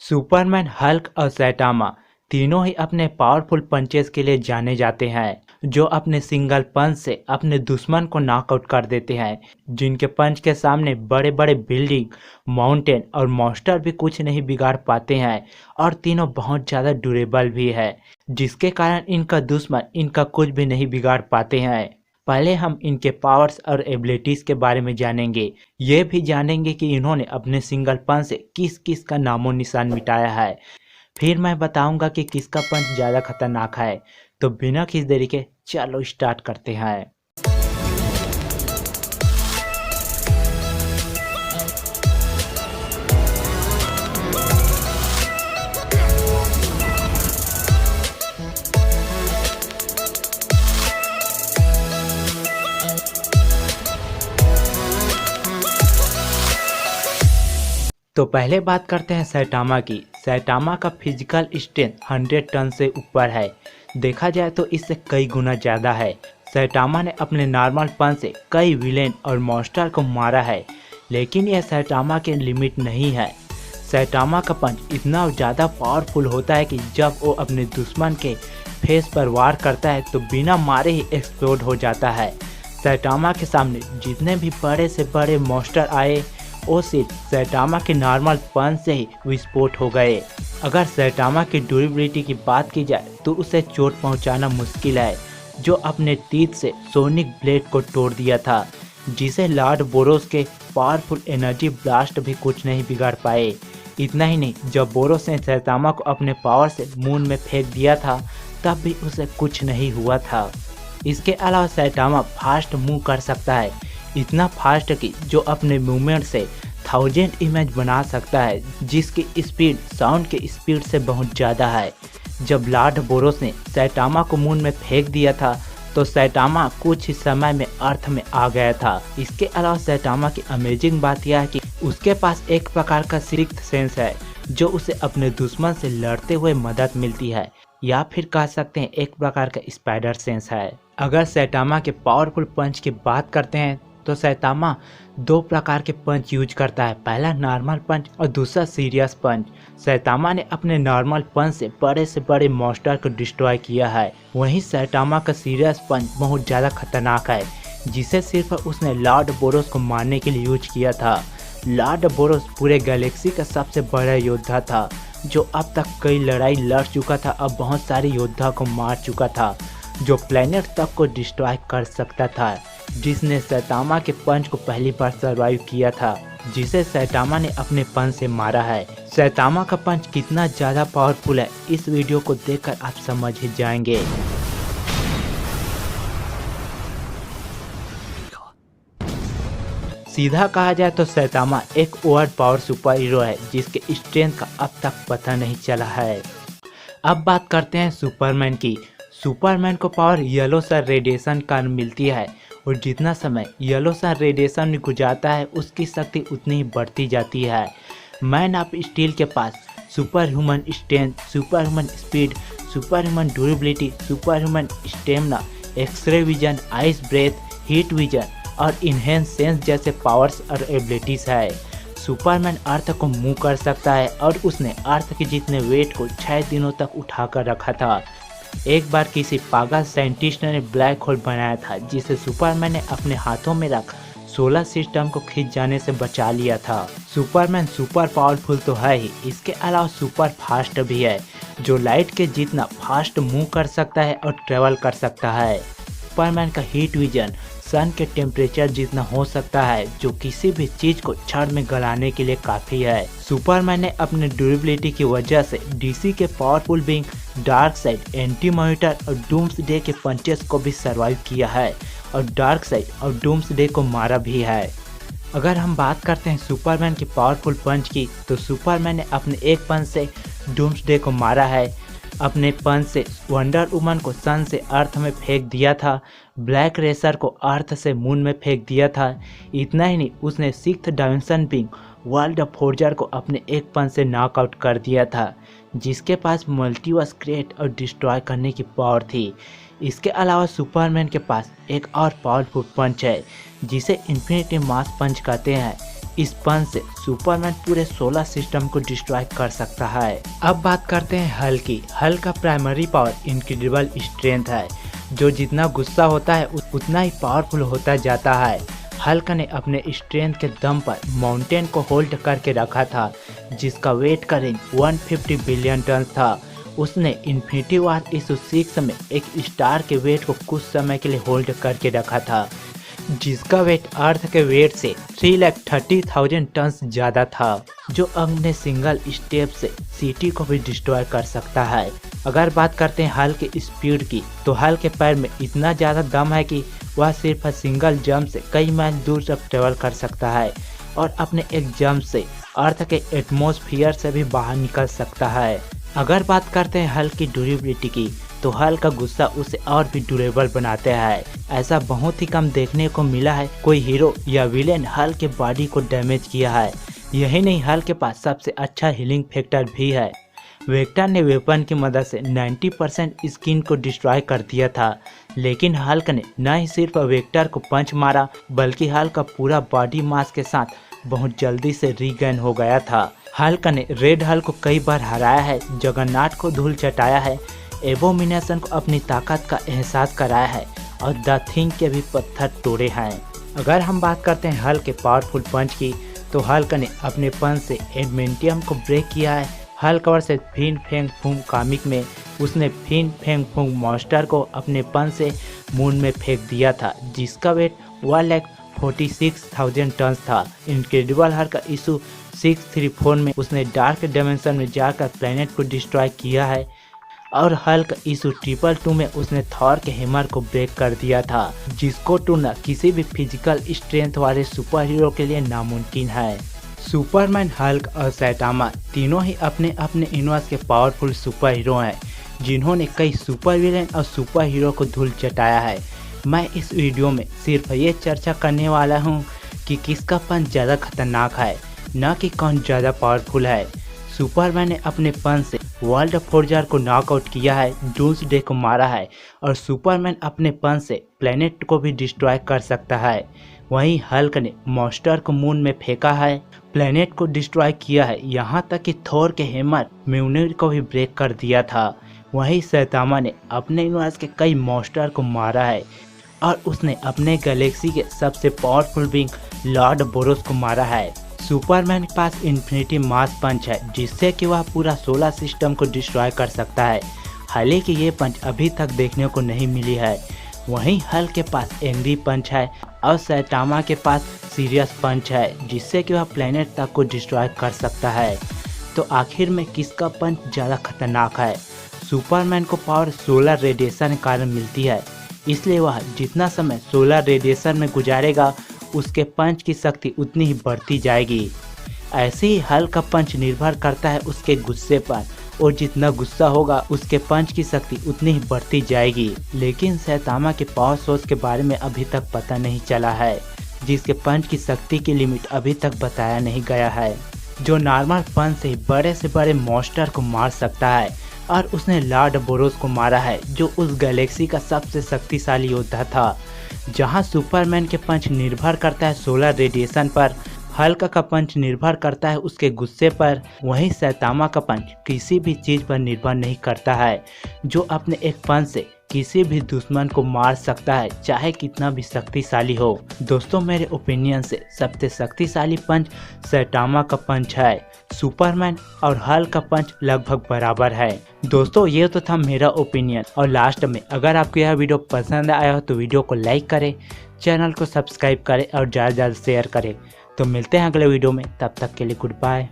Superman, Hulk और सैटामा तीनों ही अपने पावरफुल पंचेस के लिए जाने जाते हैं, जो अपने सिंगल पंच से अपने दुश्मन को नॉकआउट कर देते हैं, जिनके पंच के सामने बड़े बड़े बिल्डिंग, माउंटेन और मॉन्स्टर भी कुछ नहीं बिगाड़ पाते हैं। और तीनों बहुत ज़्यादा ड्यूरेबल भी है, जिसके कारण इनका दुश्मन इनका कुछ भी नहीं बिगाड़ पाते हैं। पहले हम इनके पावर्स और एबिलिटीज के बारे में जानेंगे। ये भी जानेंगे कि इन्होंने अपने सिंगल पंच से किस किस का नामो निशान मिटाया है। फिर मैं बताऊंगा कि किसका पंच ज़्यादा खतरनाक है। तो बिना किसी देरी के चलो स्टार्ट करते हैं। तो पहले बात करते हैं सैटामा की। सैटामा का फिजिकल स्ट्रेंथ 100 टन से ऊपर है। देखा जाए तो इससे कई गुना ज़्यादा है। सैटामा ने अपने नॉर्मल पंच से कई विलेन और मॉन्स्टर को मारा है, लेकिन यह सैटामा के लिमिट नहीं है। सैटामा का पंच इतना ज़्यादा पावरफुल होता है कि जब वो अपने दुश्मन के फेस पर वार करता है तो बिना मारे ही एक्सप्लोड हो जाता है। सैटामा के सामने जितने भी बड़े से बड़े मॉन्स्टर आए, वो सिर्फ सैटामा के नॉर्मल पंच से ही विस्फोट हो गए। अगर सैटामा की ड्यूरेबिलिटी की बात की जाए तो उसे चोट पहुंचाना मुश्किल है, जो अपने टीथ से सोनिक ब्लेड को तोड़ दिया था, जिसे लॉर्ड बोरोस के पावरफुल एनर्जी ब्लास्ट भी कुछ नहीं बिगाड़ पाए। इतना ही नहीं, जब बोरोस ने सैटामा को अपने पावर से मून में फेंक दिया था, तब भी उसे कुछ नहीं हुआ था। इसके अलावा सैटामा फास्ट मूव कर सकता है, इतना फास्ट कि जो अपने मूवमेंट से 1000 इमेज बना सकता है, जिसकी स्पीड साउंड के स्पीड से बहुत ज़्यादा है। जब लॉर्ड बोरोस ने सैटामा को मून में फेंक दिया था तो सैटामा कुछ ही समय में अर्थ में आ गया था। इसके अलावा सैटामा की अमेजिंग बात यह है कि उसके पास एक प्रकार का सिक्स्थ सेंस है, जो उसे अपने दुश्मन से लड़ते हुए मदद मिलती है, या फिर कह सकते हैं एक प्रकार का स्पाइडर सेंस है। अगर सैटामा के पावरफुल पंच की बात करते हैं तो सैटामा 2 प्रकार के पंच यूज करता है, पहला नॉर्मल पंच और दूसरा सीरियस पंच। सैटामा ने अपने नॉर्मल पंच से बड़े मॉन्स्टर को डिस्ट्रॉय किया है, वहीं सैटामा का सीरियस पंच बहुत ज़्यादा खतरनाक है, जिसे सिर्फ उसने लॉर्ड बोरोस को मारने के लिए यूज किया था। लॉर्ड बोरोस पूरे गैलेक्सी का सबसे बड़ा योद्धा था, जो अब तक कई लड़ाई लड़ चुका था, अब बहुत सारे योद्धा को मार चुका था, जो प्लेनेट तक को डिस्ट्रॉय कर सकता था, जिसने सैटामा के पंच को पहली बार सर्वाइव किया था, जिसे सैटामा ने अपने पंच से मारा है। सैटामा का पंच कितना ज़्यादा पावरफुल है, इस वीडियो को देखकर आप समझ ही जाएंगे। सीधा कहा जाए तो सैटामा एक ओवर पावर सुपर हीरो है, जिसके स्ट्रेंथ का अब तक पता नहीं चला है। अब बात करते हैं सुपरमैन की। सुपरमैन को पावर येलो सन रेडिएशन का मिलती है, और जितना समय येलो सन रेडिएशन में गुजारता है, उसकी शक्ति उतनी ही बढ़ती जाती है। मैन ऑफ स्टील के पास super human strength, super human speed, super human durability, super human stamina, x ray vision, ice breath, heat vision और इनहेंस सेंस जैसे पावर्स और एबिलिटीज है। सुपरमैन अर्थ को मूव कर सकता है, और उसने अर्थ के जितने वेट को 6 दिनों तक उठाकर रखा था। एक बार किसी पागल साइंटिस्ट ने ब्लैक होल बनाया था, जिसे सुपरमैन ने अपने हाथों में रख सोलर सिस्टम को खींच जाने से बचा लिया था। सुपरमैन सुपर पावरफुल तो है ही, इसके अलावा सुपर फास्ट भी है, जो लाइट के जितना फास्ट मूव कर सकता है और ट्रेवल कर सकता है। सुपरमैन का हीट विजन सन के टेम्परेचर जितना हो सकता है, जो किसी भी चीज को क्षण में गलाने के लिए काफी है। सुपरमैन ने अपने ड्यूरेबिलिटी की वजह से डीसी के पावरफुल बीइंग डार्कसाइड, एंटी-मॉनिटर और डूम्सडे के पंचेस को भी सर्वाइव किया है, और डार्कसाइड और डूम्सडे को मारा भी है। अगर हम बात करते हैं सुपरमैन की पावरफुल पंच की, तो सुपरमैन ने अपने एक पंच से डूम्सडे को मारा है, अपने पंच से वंडर वुमन को सन से अर्थ में फेंक दिया था, ब्लैक रेसर को अर्थ से मून में फेंक दिया था। इतना ही नहीं, उसने 6th dimension being world Forger को अपने एक पंच से नॉकआउट कर दिया था, जिसके पास मल्टीवर्स क्रिएट और डिस्ट्रॉय करने की पावर थी। इसके अलावा सुपरमैन के पास एक और पावरफुल पंच है, जिसे इन्फिनिटी मास पंच कहते हैं। इस पंच से सुपरमैन पूरे सोलर सिस्टम को डिस्ट्रॉय कर सकता है। अब बात करते हैं हल्क की। हल्क का प्राइमरी पावर इनक्रेडिबल स्ट्रेंथ है, जो जितना गुस्सा होता है उतना ही पावरफुल होता जाता है। हल्क ने अपने स्ट्रेंथ के दम पर माउंटेन को होल्ड करके रखा था, जिसका वेट का रेंज 150 बिलियन टन था। उसने इन्फिनिटी वॉर इशू 6 में एक स्टार के वेट को कुछ समय के लिए होल्ड करके रखा था, जिसका वेट अर्थ के वेट से 330,000 टन ज़्यादा था, जो अपने सिंगल स्टेप से सिटी को भी डिस्ट्रॉय कर सकता है। अगर बात करते हैं हल्क की स्पीड की, तो हल्क के पैर में इतना ज़्यादा दम है कि वह सिर्फ सिंगल जंप से कई माइल दूर तक ट्रेवल कर सकता है और अपने एक जंप से अर्थ के एटमॉस्फेयर से भी बाहर निकल सकता है। अगर बात करते हैं हल्क की ड्यूरेबिलिटी की, तो हल्क का गुस्सा उसे और भी ड्यूरेबल बनाते हैं। ऐसा बहुत ही कम देखने को मिला है कोई हीरो या विलेन हल्क के बॉडी को डैमेज किया है। यही नहीं, हल्क के पास सबसे अच्छा हीलिंग फैक्टर भी है। वेक्टर ने वेपन की मदद से 90% स्किन को डिस्ट्रॉय कर दिया था, लेकिन हल्क ने न ही सिर्फ वेक्टर को पंच मारा, बल्कि हल्क का पूरा बॉडी मास के साथ बहुत जल्दी से रीगेन हो गया था। हल्क ने रेड हल्क को कई बार हराया है, जगन्नाथ को धूल चटाया है, एबोमिनेशन को अपनी ताकत का एहसास कराया है और द थिंग के भी पत्थर तोड़े हैं। अगर हम बात करते हैं हल्क के पावरफुल पंच की, तो हल्क ने अपने पंच से एडमेंटियम को ब्रेक किया है। Hulk versus Fin Fang Foom comic में उसने फिन फेंग फूंग मॉन्स्टर को अपने पंच से मून में फेंक दिया था, जिसका वेट 146,000 टन था। इनक्रेडिबल हल्क का इशू 634 में उसने डार्क डायमेंशन में जाकर प्लेनेट को डिस्ट्रॉय किया है और हल्क इशू 222 में उसने थॉर के हैमर को ब्रेक कर दिया था, जिसको टूटना किसी भी फिजिकल स्ट्रेंथ वाले सुपर हीरो के लिए नामुमकिन है। सुपरमैन, हल्क और सैटामा तीनों ही अपने अपने यूनिवर्स के पावरफुल सुपर हीरो हैं, जिन्होंने कई सुपर विलेन और सुपर हीरो को धूल चटाया है। मैं इस वीडियो में सिर्फ ये चर्चा करने वाला हूँ कि किसका पंच ज़्यादा खतरनाक है, न कि कौन ज़्यादा पावरफुल है। सुपरमैन ने अपने पंच से वर्ल्ड फोर्जर को नॉकआउट किया है, डूम्सडे को मारा है और सुपरमैन अपने पंच से प्लेनेट को भी डिस्ट्रॉय कर सकता है। वहीं हल्क ने मॉन्स्टर को मून में फेंका है, प्लेनेट को डिस्ट्रॉय किया है, यहाँ तक कि थोर के हैमर म्यूनिर को भी ब्रेक कर दिया था। वहीं सैटामा ने अपने यूनिवर्स के कई मॉन्स्टर को मारा है और उसने अपने गैलेक्सी के सबसे पावरफुल बीइंग लॉर्ड बोरोस को मारा है। सुपरमैन के पास इन्फिनिटी मास पंच है, जिससे कि वह पूरा सोलर सिस्टम को डिस्ट्रॉय कर सकता है। हालांकि ये पंच अभी तक देखने को नहीं मिली है। वहीं हल्क के पास एंग्री पंच है और सैटामा के पास सीरियस पंच है, जिससे कि वह प्लेनेट तक को डिस्ट्रॉय कर सकता है। तो आखिर में किसका पंच ज़्यादा खतरनाक है? सुपरमैन को पावर सोलर रेडिएशन के कारण मिलती है, इसलिए वह जितना समय सोलर रेडिएशन में गुजारेगा उसके पंच की शक्ति उतनी ही बढ़ती जाएगी। ऐसे ही हल्क का पंच निर्भर करता है उसके गुस्से पर, और जितना गुस्सा होगा उसके पंच की शक्ति उतनी ही बढ़ती जाएगी। लेकिन सैटामा के पावर सोर्स के बारे में अभी तक पता नहीं चला है, जिसके पंच की शक्ति की लिमिट अभी तक बताया नहीं गया है, जो नॉर्मल पंच से बड़े से बड़े मॉन्स्टर को मार सकता है। और उसने लॉर्ड बोरोस को मारा है, जो उस गैलेक्सी का सबसे शक्तिशाली योद्धा था। जहां सुपरमैन के पंच निर्भर करता है सोलर रेडिएशन पर, हल्क का पंच निर्भर करता है उसके गुस्से पर, वहीं सैटामा का पंच किसी भी चीज़ पर निर्भर नहीं करता है, जो अपने एक पंच से किसी भी दुश्मन को मार सकता है, चाहे कितना भी शक्तिशाली हो। दोस्तों, मेरे ओपिनियन से सबसे शक्तिशाली पंच सैटामा का पंच है। सुपरमैन और हल्क का पंच लगभग बराबर है। दोस्तों, ये तो था मेरा ओपिनियन। और लास्ट में, अगर आपको यह वीडियो पसंद आया हो तो वीडियो को लाइक करें, चैनल को सब्सक्राइब करें और ज़्यादा से ज़्यादा शेयर करें। तो मिलते हैं अगले वीडियो में, तब तक के लिए गुड बाय।